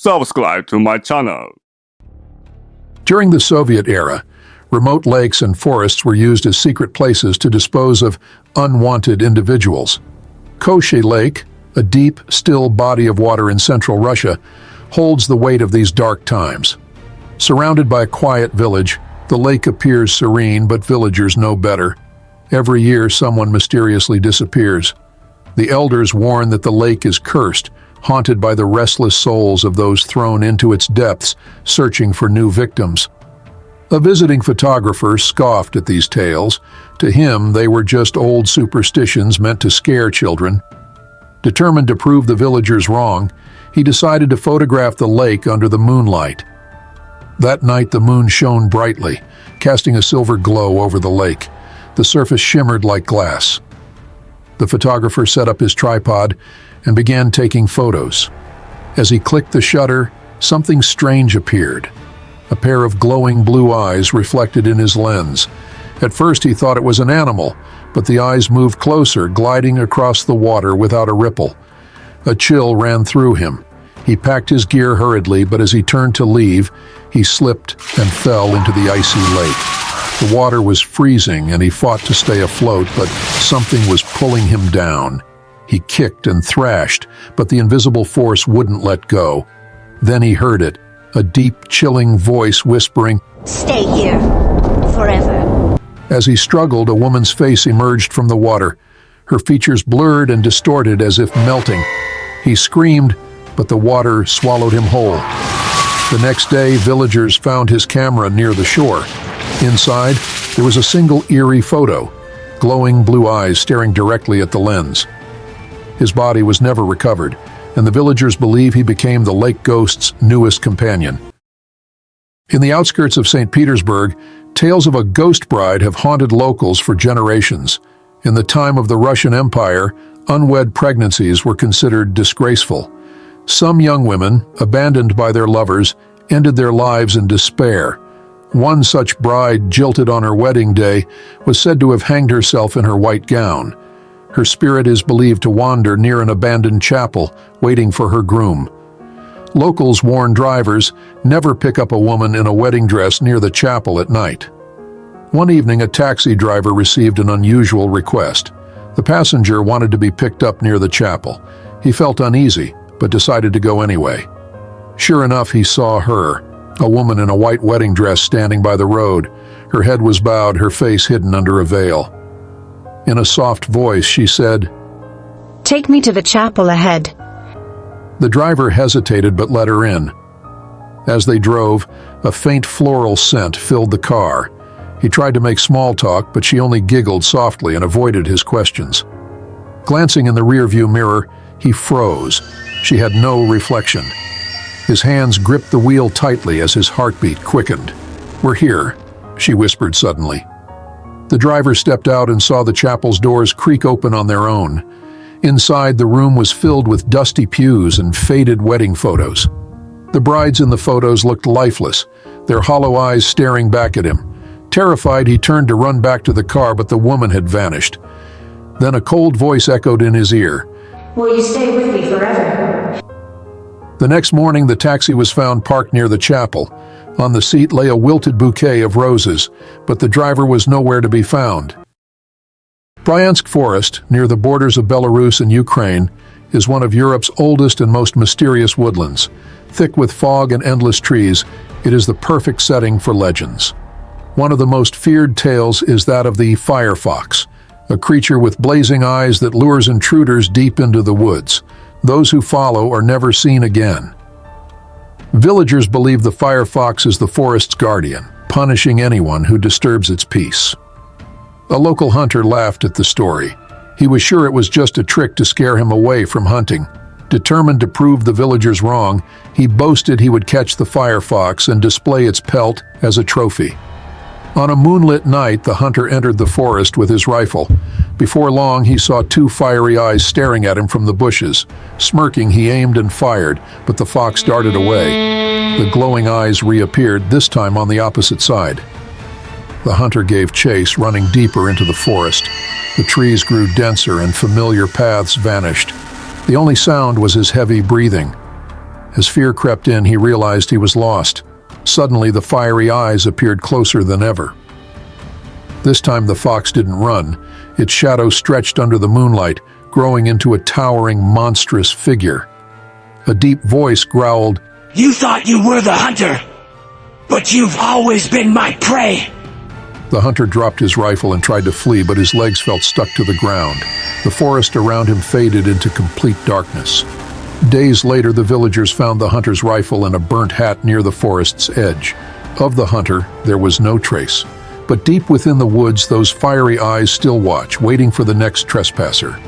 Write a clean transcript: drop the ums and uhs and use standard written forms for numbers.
subscribe to my channel. During the Soviet era, remote lakes and forests were used as secret places to dispose of unwanted individuals. Koshkay Lake, a deep, still body of water in central Russia, holds the weight of these dark times. Surrounded by a quiet village, the lake appears serene, but villagers know better. Every year, someone mysteriously disappears. The elders warn that the lake is cursed, haunted by the restless souls of those thrown into its depths, searching for new victims. A visiting photographer scoffed at these tales. To him, they were just old superstitions meant to scare children. Determined to prove the villagers wrong, he decided to photograph the lake under the moonlight. That night, the moon shone brightly, casting a silver glow over the lake. The surface shimmered like glass. The photographer set up his tripod and began taking photos. As he clicked the shutter, something strange appeared. A pair of glowing blue eyes reflected in his lens. At first he thought it was an animal, but the eyes moved closer, gliding across the water without a ripple. A chill ran through him. He packed his gear hurriedly, but as he turned to leave, he slipped and fell into the icy lake. The water was freezing and he fought to stay afloat, but something was pulling him down. He kicked and thrashed, but the invisible force wouldn't let go. Then he heard it, a deep, chilling voice whispering, "Stay here, forever." As he struggled, a woman's face emerged from the water, her features blurred and distorted as if melting. He screamed, but the water swallowed him whole. The next day, villagers found his camera near the shore. Inside, there was a single eerie photo, glowing blue eyes staring directly at the lens. His body was never recovered, and the villagers believe he became the lake ghost's newest companion. In the outskirts of St. Petersburg, tales of a ghost bride have haunted locals for generations. In the time of the Russian Empire, unwed pregnancies were considered disgraceful. Some young women, abandoned by their lovers, ended their lives in despair. One such bride, jilted on her wedding day, was said to have hanged herself in her white gown. Her spirit is believed to wander near an abandoned chapel, waiting for her groom. Locals warn drivers never pick up a woman in a wedding dress near the chapel at night. One evening, a taxi driver received an unusual request. The passenger wanted to be picked up near the chapel. He felt uneasy, but decided to go anyway. Sure enough, he saw her, a woman in a white wedding dress standing by the road. Her head was bowed, her face hidden under a veil. In a soft voice, she said, "Take me to the chapel ahead." The driver hesitated but let her in. As they drove, a faint floral scent filled the car. He tried to make small talk, but she only giggled softly and avoided his questions. Glancing in the rearview mirror, he froze. She had no reflection. His hands gripped the wheel tightly as his heartbeat quickened. "We're here," she whispered suddenly. The driver stepped out and saw the chapel's doors creak open on their own. Inside, the room was filled with dusty pews and faded wedding photos. The brides in the photos looked lifeless, their hollow eyes staring back at him. Terrified, he turned to run back to the car, but the woman had vanished. Then a cold voice echoed in his ear. "Will you stay with me forever?" The next morning, the taxi was found parked near the chapel. On the seat lay a wilted bouquet of roses, but the driver was nowhere to be found. Bryansk Forest, near the borders of Belarus and Ukraine, is one of Europe's oldest and most mysterious woodlands. Thick with fog and endless trees, it is the perfect setting for legends. One of the most feared tales is that of the firefox, a creature with blazing eyes that lures intruders deep into the woods. Those who follow are never seen again. Villagers believe the firefox is the forest's guardian, punishing anyone who disturbs its peace. A local hunter laughed at the story. He was sure it was just a trick to scare him away from hunting. Determined to prove the villagers wrong, he boasted he would catch the firefox and display its pelt as a trophy. On a moonlit night, the hunter entered the forest with his rifle. Before long, he saw two fiery eyes staring at him from the bushes. Smirking, he aimed and fired, but the fox darted away. The glowing eyes reappeared, this time on the opposite side. The hunter gave chase, running deeper into the forest. The trees grew denser and familiar paths vanished. The only sound was his heavy breathing. As fear crept in, he realized he was lost. Suddenly, the fiery eyes appeared closer than ever. This time the fox didn't run. Its shadow stretched under the moonlight, growing into a towering, monstrous figure. A deep voice growled, "You thought you were the hunter, but you've always been my prey." The hunter dropped his rifle and tried to flee, but his legs felt stuck to the ground. The forest around him faded into complete darkness. Days later, the villagers found the hunter's rifle and a burnt hat near the forest's edge. Of the hunter, there was no trace. But deep within the woods, those fiery eyes still watch, waiting for the next trespasser.